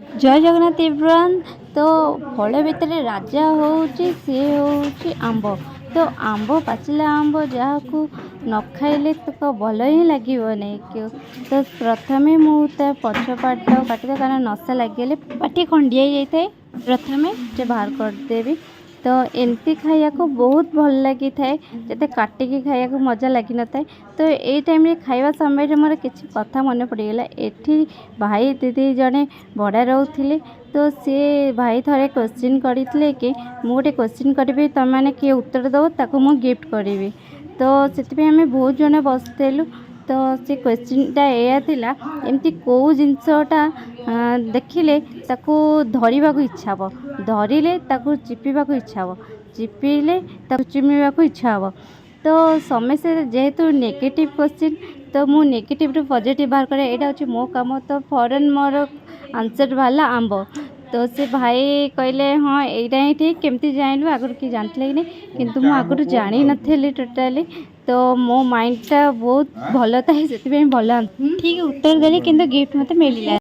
जय जगन्नाथ एवरीवन। तो फल भितर राजा होची सी होची आंब। तो आंब पाचिला आंब जहाँ को न खाइले तो भल ही लगे नहीं क्यों। तो प्रथमे मुझे पछपाट काटिदे कारण नशा लगे पाटी खंडिया जाए थे। प्रथमे जे बाहर करदेवी तो एमती खाया को बहुत भल लगी थाए जते काटिकी खाया को मजा लगी न थाए। तो ये टाइम रे खाइबा समय मोर किसी कथा मन पड़गला। एठी भाई दीदी जड़े भड़ा रोले तो सी भाई थरे क्वेश्चन करते कि मुझे गोटे क्वेश्चन करी तुम मैंने किए उत्तर दो ताको मु गिफ्ट करी। तो से आम बहुत जन बसलु। तो से क्वेश्चनटा या एमती कौ जिनसटा देखिले ताको धरवा को इच्छा हे धरिले ताको चिपीवा को इच्छा हे चिपीले ताको चिमीवा को इच्छा हे। तो समस्या जेहेतु नेगेटिव क्वेश्चन तो मु नेगेटिव रु पॉजिटिव बाहर करे एटा होची मो काम। तो फॉरन मोर आंसर बाहला आंब। तो से भाई कहले हाँ यहीटा ही ठीक केमती जानलु आगुरी कि जानते कि नहीं किंतु मु आगुरी जानी नथेली टोटाली। तो मो माइंडटा बहुत भल था से भल ठीक उत्तर देली किंतु गिफ्ट मते मिलला।